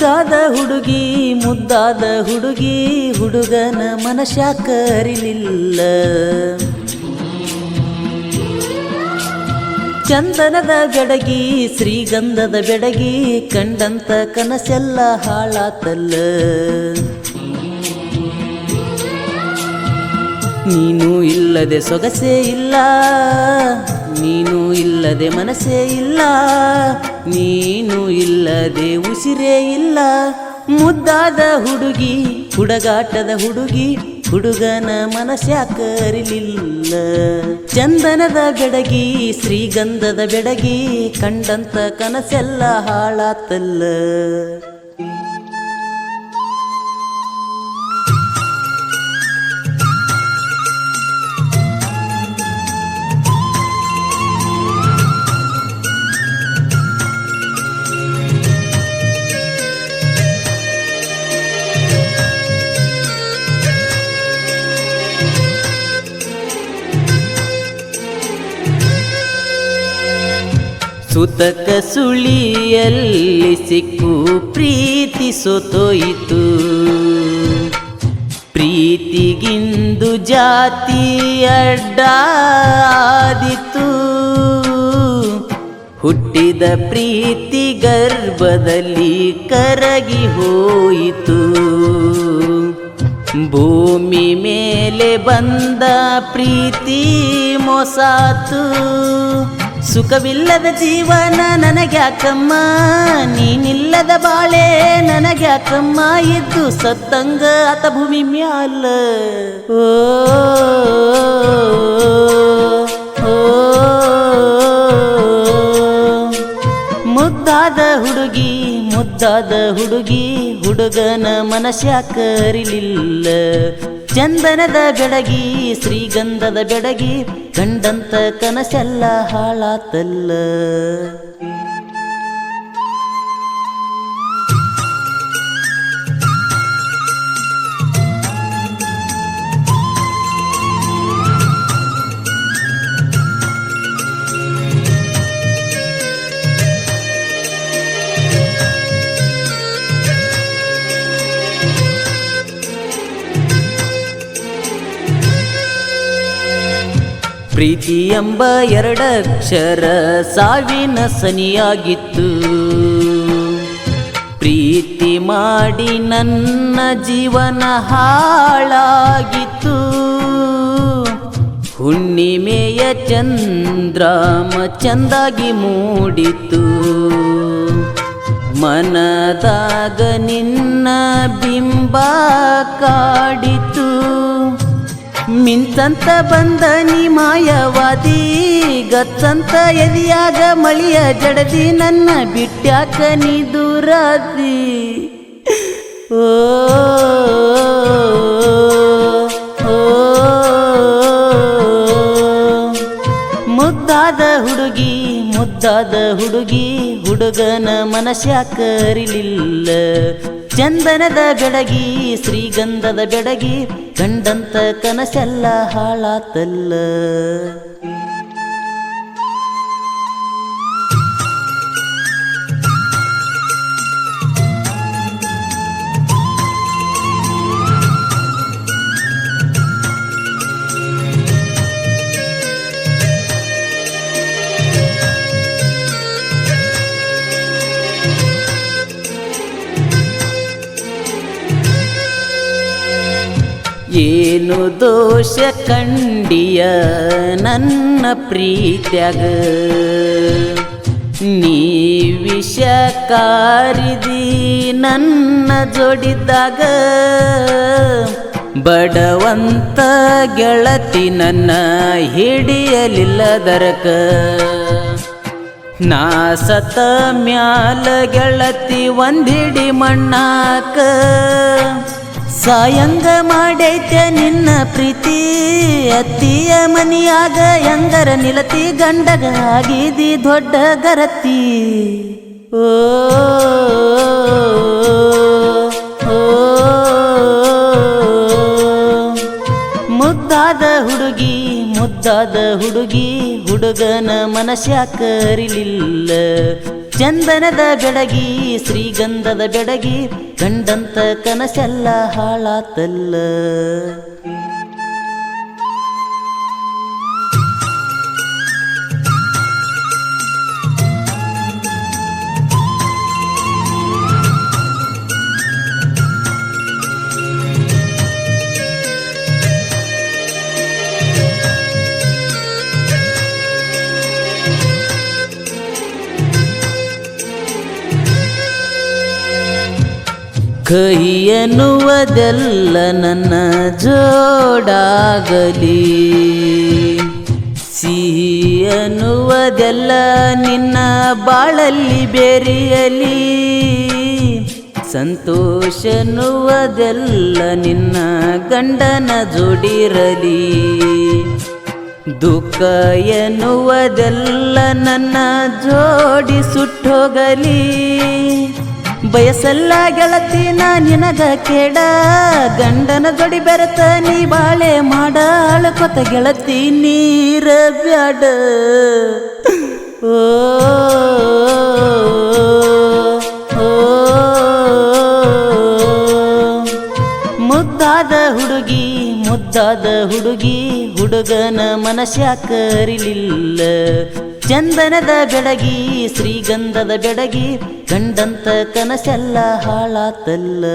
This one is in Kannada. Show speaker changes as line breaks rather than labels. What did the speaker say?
ಮುದ್ದಾದ ಹುಡುಗಿ ಮುದ್ದಾದ ಹುಡುಗಿ ಹುಡುಗನ ಮನಸ್ಯಾಕ ಅರಿಲಿಲ್ಲ. ಚಂದನದ ಬೆಡಗಿ ಶ್ರೀಗಂಧದ ಬೆಡಗಿ ಕಂಡಂತ ಕನಸೆಲ್ಲ ಹಾಳಾತಲ್ಲ. ನೀನು ಇಲ್ಲದೆ ಸೊಗಸೇ ಇಲ್ಲ, ನೀನು ಇಲ್ಲದೆ ಮನಸ್ಸೇ ಇಲ್ಲ, ನೀನು ಇಲ್ಲದೆ ಉಸಿರೇ ಇಲ್ಲ. ಮುದ್ದಾದ ಹುಡುಗಿ ಹುಡುಗಾಟದ ಹುಡುಗಿ ಹುಡುಗನ ಮನಸ್ಯಾಕ ಅರಿಲಿಲ್ಲ. ಚಂದನದ ಬೆಡಗಿ ಶ್ರೀಗಂಧದ ಬೆಡಗಿ ಕಂಡಂತ ಕನಸೆಲ್ಲ ಹಾಳಾತಲ್ಲ. ಸುತಕ ಸುಳಿಯಲ್ಲಿ ಸಿಕ್ಕು ಪ್ರೀತಿ ಸೋತೋಯಿತು. ಪ್ರೀತಿಗಿಂದು ಜಾತಿ ಅಡ್ಡಾದಿತು. ಹುಟ್ಟಿದ ಪ್ರೀತಿ ಗರ್ಭದಲ್ಲಿ ಕರಗಿ ಹೋಯಿತು. ಭೂಮಿ ಮೇಲೆ ಬಂದ ಪ್ರೀತಿ ಮೋಸಾತು. ಸುಖವಿಲ್ಲದ ಜೀವನ ನನಗ್ಯಾಕಮ್ಮ, ನೀನಿಲ್ಲದ ಬಾಳೆ ನನಗ್ಯಾಕಮ್ಮ, ಇದ್ದು ಸತ್ತಂಗ ಆತ ಭೂಮಿ ಮ್ಯಾಲ. ಓ ಮುದ್ದಾದ ಹುಡುಗಿ ಮುದ್ದಾದ ಹುಡುಗಿ ಹುಡುಗನ ಮನಸ್ಯಾಕ ಅರಿಲಿಲ್ಲ. ಚಂದನದ ಬೆಡಗಿ ಶ್ರೀಗಂಧದ ಬೆಡಗಿ ಕಂಡಂತ ಕನಸೆಲ್ಲ ಹಾಳಾತಲ್ಲ. ಪ್ರೀತಿ ಎಂಬ ಎರಡಕ್ಷರ ಸಾವಿನ ಸನಿಯಾಗಿತ್ತು. ಪ್ರೀತಿ ಮಾಡಿ ನನ್ನ ಜೀವನ ಹಾಳಾಗಿತ್ತು. ಹುಣ್ಣಿಮೆಯ ಚಂದ್ರಾಮ ಚಂದಾಗಿ ಮೂಡಿತು. ಮನದಾಗ ನಿನ್ನ ಬಿಂಬ ಕಾಡಿತು. ಮಿಂಚಂತ ಬಂದ ನೀ ಮಾಯವಾದಿ, ಗಚ್ಚಂತ ಎದಿಯಾಗ ಮಳಿಯ ಜಡದಿ, ನನ್ನ ಬಿಟ್ಟ್ಯಾಕ ನೀ ದೂರಾದಿ. ಓ ಮುದ್ದಾದ ಹುಡುಗಿ ಮುದ್ದಾದ ಹುಡುಗಿ ಹುಡುಗನ ಮನಸ್ಯಾಕ ಅರಿಲಿಲ್ಲ. ಚಂದನದ ಬೆಡಗಿ ಶ್ರೀಗಂಧದ ಬೆಡಗಿ ಕಂಡಂತ ಕನಸೆಲ್ಲ ಹಾಳಾತಲ್ಲ. ಏನು ದೋಷ ಕಂಡಿಯ ನನ್ನ ಪ್ರೀತ್ಯಾಗ, ನೀ ವಿಷ ಕಾರಿದಿ ನನ್ನ ಜೋಡಿದಾಗ. ಬಡವಂತ ಗೆಳತಿ ನನ್ನ ಹಿಡಿಯಲಿಲ್ಲ ದರಕ. ನಾ ಸತ ಮ್ಯಾಲ ಗೆಳತಿ ಒಂದಿಡಿ ಮಣ್ಣಾಕ. ಸಾಯಂಗ ಮಾಡೈತೆ ನಿನ್ನ ಪ್ರೀತಿ, ಅತ್ತಿಯ ಮನಿಯಾಗ ಹೆಂಗರ ನಿಲತಿ, ಗಂಡಗ ಆಗಿದಿ ದೊಡ್ಡ ಗರತಿ. ಓ ಮುದ್ದಾದ ಹುಡುಗಿ ಮುದ್ದಾದ ಹುಡುಗಿ ಹುಡುಗನ ಮನಸ್ಯಾಕ ಅರಿಲಿಲ್ಲ. ಚಂದನದ ಬೆಡಗಿ ಶ್ರೀಗಂಧದ ಬೆಡಗಿ ಗಂಡಂತ ಕನಸೆಲ್ಲ ಹಾಳಾತಲ್ಲ. ಕಹಿ ಎನ್ನುವುದೆಲ್ಲ ನನ್ನ ಜೋಡಾಗಲಿ, ಸಿಹಿ ಎನ್ನುವುದೆಲ್ಲ ನಿನ್ನ ಬಾಳಲ್ಲಿ ಬೆರೆಯಲಿ, ಸಂತೋಷ ಎನ್ನುವುದೆಲ್ಲ ನಿನ್ನ ಗಂಡನ ಜೋಡಿರಲಿ, ದುಃಖ ಎನ್ನುವುದೆಲ್ಲ ನನ್ನ ಜೋಡಿ ಸುಟ್ಟೋಗಲಿ. ಬಯಸಲ್ಲ ಗೆಳತಿ ನಾ ನಿನಗ ಕೇಡ, ಗಂಡನ ಜೋಡಿ ಬೆರೆತ ನೀ ಬಾಳೆ ಮಾಡ, ಅಳಕೊತ ಗೆಳತಿ ನೀರ ಬ್ಯಾಡ. ಓ ಮುದ್ದಾದ ಹುಡುಗಿ ಮುದ್ದಾದ ಹುಡುಗಿ ಹುಡುಗನ ಮನಸ್ಯಾಕ ಅರಿಲಿಲ್ಲ. ಚಂದನದ ಬೆಡಗಿ ಶ್ರೀಗಂಧದ ಬೆಡಗಿ ಗಂಡಂತ ಕನಸೆಲ್ಲ ಹಾಳಾತಲ್ಲ.